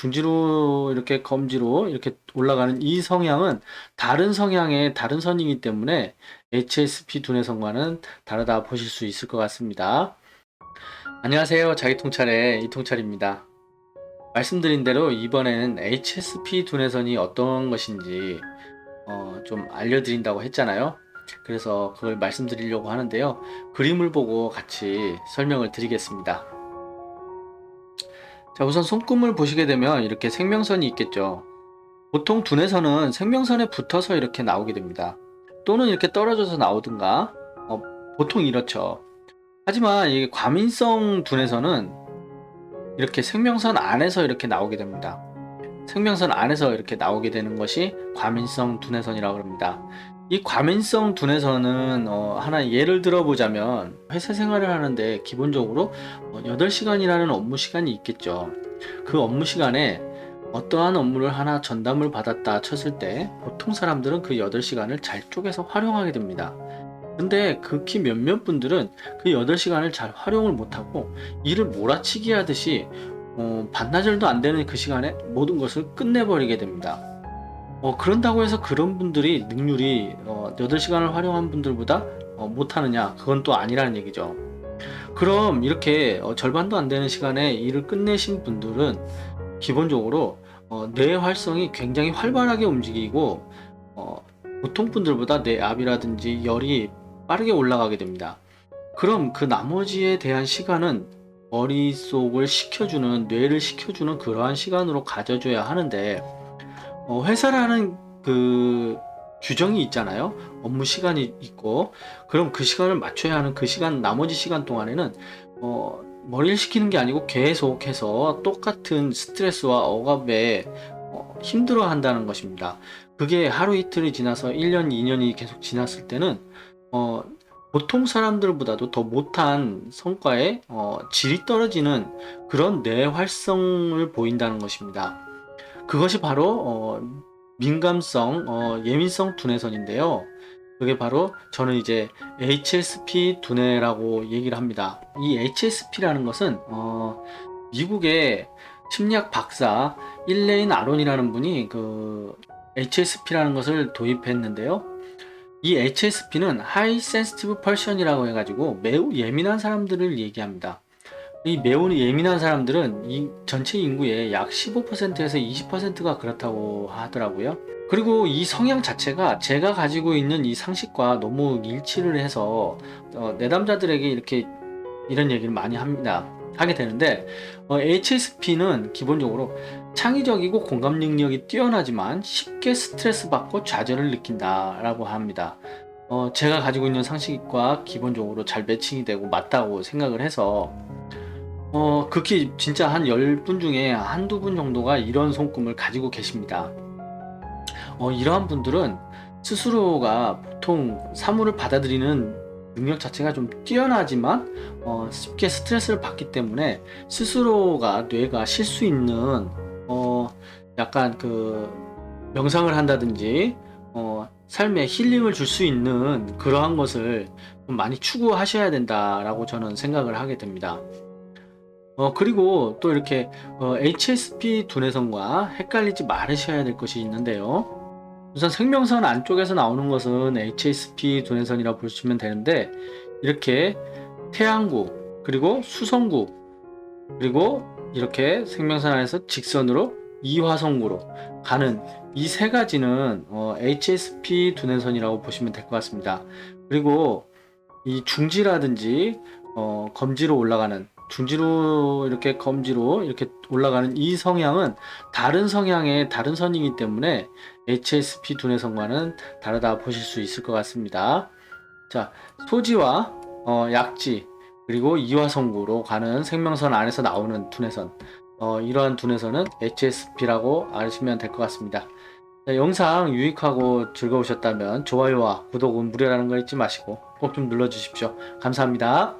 중지로 이렇게 검지로 이렇게 올라가는 이 성향은 다른 성향의 다른 선이기 때문에 HSP 두뇌선과는 다르다 보실 수 있을 것 같습니다. 안녕하세요. 자기통찰의 이통찰입니다. 말씀드린 대로 이번에는 HSP 두뇌선이 어떤 것인지 좀 알려드린다고 했잖아요. 그래서 그걸 말씀드리려고 하는데요. 그림을 보고 같이 설명을 드리겠습니다. 자, 우선 손금을 보시게 되면 이렇게 생명선이 있겠죠. 보통 두뇌선은 생명선에 붙어서 이렇게 나오게 됩니다. 또는 이렇게 떨어져서 나오든가, 보통 이렇죠. 하지만 이 과민성 두뇌선은 이렇게 생명선 안에서 이렇게 나오게 됩니다. 생명선 안에서 이렇게 나오게 되는 것이 과민성 두뇌선이라고 합니다. 이 과민성 두뇌선은 하나 예를 들어보자면 회사 생활을 하는데 기본적으로 8시간이라는 업무 시간이 있겠죠. 그 업무 시간에 어떠한 업무를 하나 전담을 받았다 쳤을 때 보통 사람들은 그 8시간을 잘 쪼개서 활용하게 됩니다. 근데 극히 몇몇 분들은 그 8시간을 잘 활용을 못하고 일을 몰아치기 하듯이 반나절도 안 되는 그 시간에 모든 것을 끝내버리게 됩니다. 그런다고 해서 그런 분들이 능률이 8시간을 활용한 분들보다 못하느냐? 그건 또 아니라는 얘기죠. 그럼 이렇게 절반도 안 되는 시간에 일을 끝내신 분들은 기본적으로 뇌 활성이 굉장히 활발하게 움직이고 보통 분들보다 뇌압이라든지 열이 빠르게 올라가게 됩니다. 그럼 그 나머지에 대한 시간은 머릿속을 식혀주는, 뇌를 식혀주는 그러한 시간으로 가져줘야 하는데 회사라는 그 규정이 있잖아요. 업무 시간이 있고, 그럼 그 시간을 맞춰야 하는 그 시간, 나머지 시간 동안에는 머리를 식히는 게 아니고 계속해서 똑같은 스트레스와 억압에 힘들어 한다는 것입니다. 그게 하루 이틀이 지나서 1년, 2년이 계속 지났을 때는 보통 사람들보다도 더 못한 성과에 질이 떨어지는 그런 뇌 활성을 보인다는 것입니다. 그것이 바로 민감성, 예민성 두뇌선인데요. 그게 바로 저는 이제 HSP 두뇌라고 얘기를 합니다. 이 HSP라는 것은 미국의 심리학 박사 일레인 아론이라는 분이 그 HSP라는 것을 도입했는데요. 이 HSP는 High Sensitive Person이라고 해가지고 매우 예민한 사람들을 얘기합니다. 이 매우 예민한 사람들은 이 전체 인구의 약 15%에서 20%가 그렇다고 하더라고요. 그리고 이 성향 자체가 제가 가지고 있는 이 상식과 너무 일치를 해서 내담자들에게 이렇게 이런 얘기를 많이 하게 되는데 HSP는 기본적으로 창의적이고 공감 능력이 뛰어나지만 쉽게 스트레스 받고 좌절을 느낀다라고 합니다. 제가 가지고 있는 상식과 기본적으로 잘 매칭이 되고 맞다고 생각을 해서 극히 진짜 한 10분 중에 한두 분 정도가 이런 손금을 가지고 계십니다. 이러한 분들은 스스로가 보통 사물을 받아들이는 능력 자체가 좀 뛰어나지만 쉽게 스트레스를 받기 때문에 스스로가 뇌가 쉴 수 있는 약간 그 명상을 한다든지 삶에 힐링을 줄 수 있는 그러한 것을 좀 많이 추구하셔야 된다라고 저는 생각을 하게 됩니다. 그리고 또 이렇게 HSP 두뇌선과 헷갈리지 말으셔야 될 것이 있는데요. 우선 생명선 안쪽에서 나오는 것은 HSP 두뇌선이라고 보시면 되는데 이렇게 태양구 그리고 수성구 그리고 이렇게 생명선 안에서 직선으로 이화성구로 가는 이 세 가지는 HSP 두뇌선이라고 보시면 될 것 같습니다. 그리고 이 중지라든지 검지로 올라가는 중지로 이렇게 검지로 이렇게 올라가는 이 성향은 다른 성향의 다른 선이기 때문에 HSP 두뇌선과는 다르다 보실 수 있을 것 같습니다. 자, 소지와 약지 그리고 이화성구로 가는 생명선 안에서 나오는 두뇌선 이러한 두뇌선은 HSP라고 아시면 될 것 같습니다. 자, 영상 유익하고 즐거우셨다면 좋아요와 구독은 무료라는 거 잊지 마시고 꼭 좀 눌러주십시오. 감사합니다.